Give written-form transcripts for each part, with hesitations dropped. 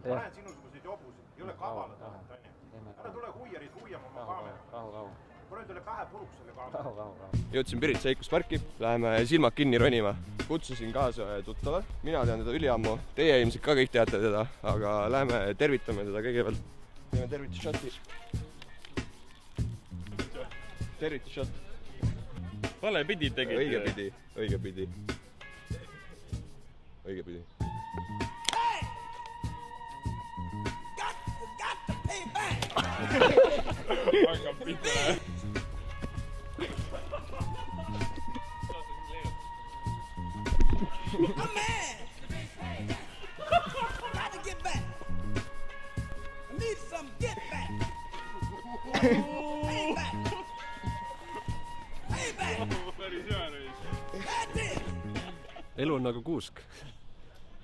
Ma näen sinusuguseid jobusid. Ei ole kavalad, Tanja. Ära tule huijarid huiama oma kaamera. Pane tule pähe puruks selle kaamera. Jõudsin Pirit Seikusparki, läheme silmad kinni ronima. Kutsusin kaasa tuttava. Mina tean teda üliammu. Teie ilmselt ka kõik teate teda, aga läheme tervitame teda kõigepealt. Teeme tervitusshoti. Tervitusshot. Vale pidi tegid. Õige pidi. Hakkab pihta. I'm mad. Got to get back. I need some get back. Payback. Päris hea reis. That's it. Elu on nagu kuusk.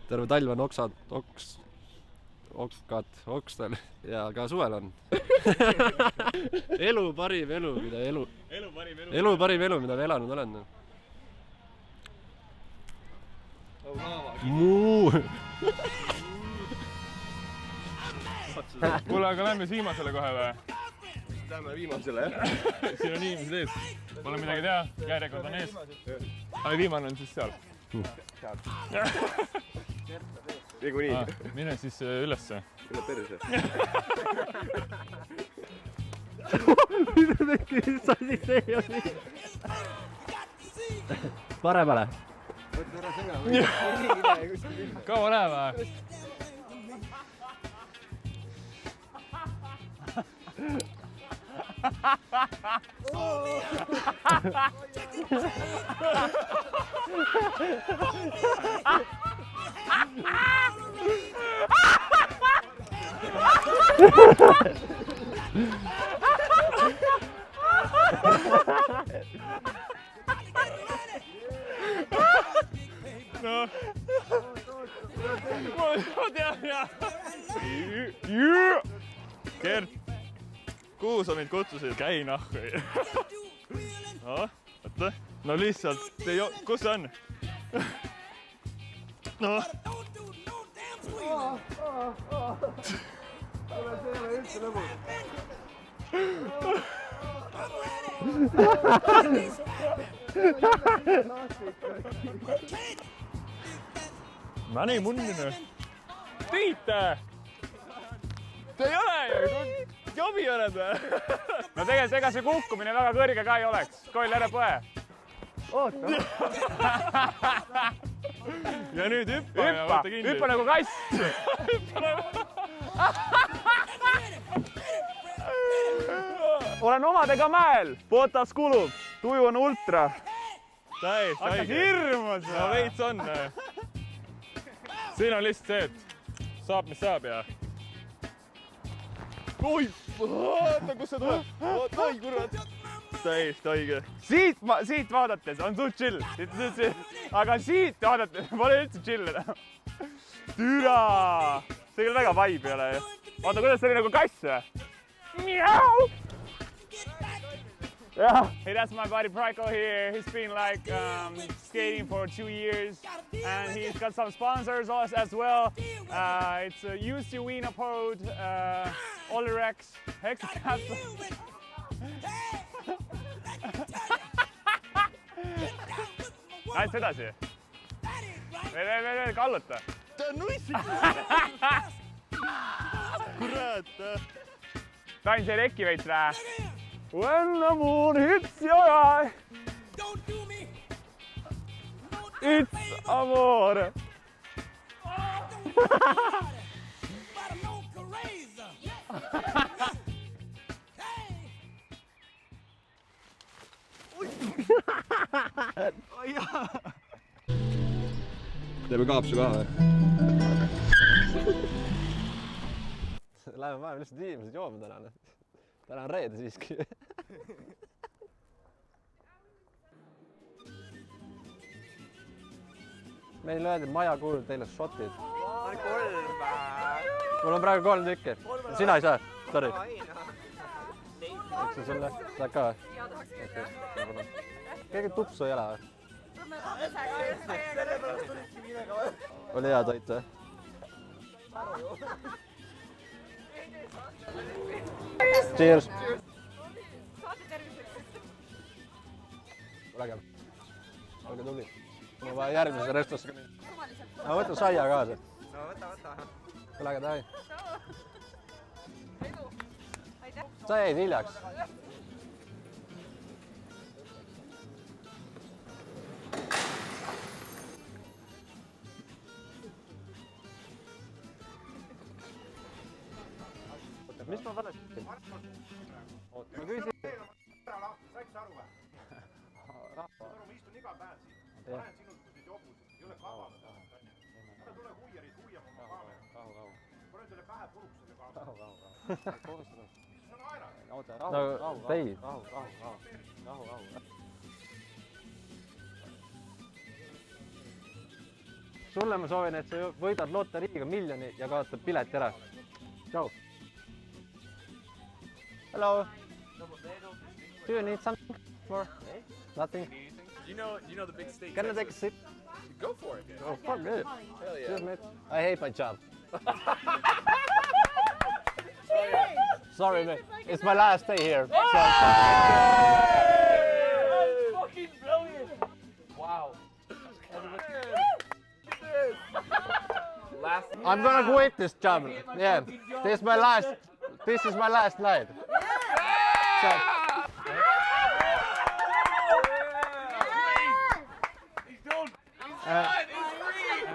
Terve talv on okstel ja ka suvel on. Elu parim elu, mida elanud olen. Muu! Kuule, aga lähme viimasele kohe või? Lähme viimasele, jah? Siin on inimesed ees. Pole midagi teha, järjekord on ees. Aga viimane on siis seal. Niikuinii. Mine siis ülesse. Üle perse. Paremale. Kaua läheb või? No. Gert, kuhu sa mind kutsusid? Käi nahku. No, võtta. No lihtsalt, kus see on? No. Mä niin munninen. Tiittää! Te ei ole ju! Jobi oled või? No tegelikult ega see kukkumine väga kõrge ka ei oleks. Koil ära põe. Oota. Ja nüüd hüppa ja võtta kinni. Hüppa nagu kass. Olen omadega mäel. Potas kulub. Tuju on ultra. Täiesti haige. Hakkas hirmus. No veits on. Siin on lihtsalt see, et saab mis saab ja... Oi! Oota, kus see tuleb? Oi, kurat! Täiesti haige. Siit vaadates on suht chill. Aga siit vaadates pole üldse chill. Türa! See küll väga vibe ei ole. Oota, kuidas see oli nagu kass või? Miau! Yeah. Hey, that's my buddy Prico here. He's been like skating for 2 years and he's got some sponsors as well. It's a UC Wienapod, Olerex, Hexacapsule. Näed sedasi? Veel kalluta. Ta on nuissik! Kurat! Tain see rekki veits rää. When the moon hits your eye, it's amore. Teeme kaapsu ka või? Läheme vahepeal lihtsalt inimesed jooma täna. Täna on reede siiski. Meil öeldi, maja kuulub teile shotid. Mul on praegu 3 tükki. Sina ei saa? Sorry. Eks see sulle? Saad ka või? Keegi tupsu ei ole või? Oli hea toit või? Cheers. Saate terviseks. Vägev. Olge tubli. Mul on vaja järgmise restosse ka minna. Suvaliselt. Ma võtan saia kaasa. No võta. Ole äge, davai. Edu. Aitäh. Sa jäid hiljaks. Mis ma valesti ütlen? Ma küsin. Said sa aru või? Ma istun iga päev siin. Ma lähen sinult kui jobusid. Ei ole kabada tahanud, onju. Ära tule huijarid huiama oma kaamera. Pane teile pähe puruks selle kaamera. Mis sa naerad? No, Dave. Sulle ma soovin, et sa võidad loteriiga miljoni ja kaotad pileti ära. Tšau. Hello. Do you need something more? Nothing. You know the big steak. Can I take a sip? Go for it. Oh, fuck it. Hell Cheers, mate. I hate my job. Sorry, mate. It's my last day here. So Fucking brilliant. Wow. I'm gonna quit this job. Yeah, this is my last night. So,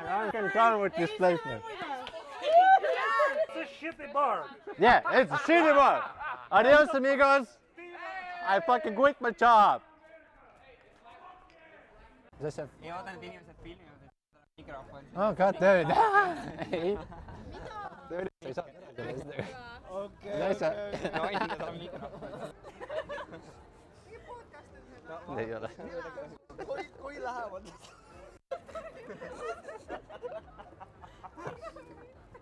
I'm done with this place, man. It's a shitty bar. Yeah, it's a shitty bar. Adios, amigos. I fucking quit my job. Mis asja? Ei oota, need inimesed filmivad, et mikrofon. Oh, god damn it. Ei. Sa ei saa rääkida. Mis asja? Naised on mikrofon. Ei ole. Kui lähevad?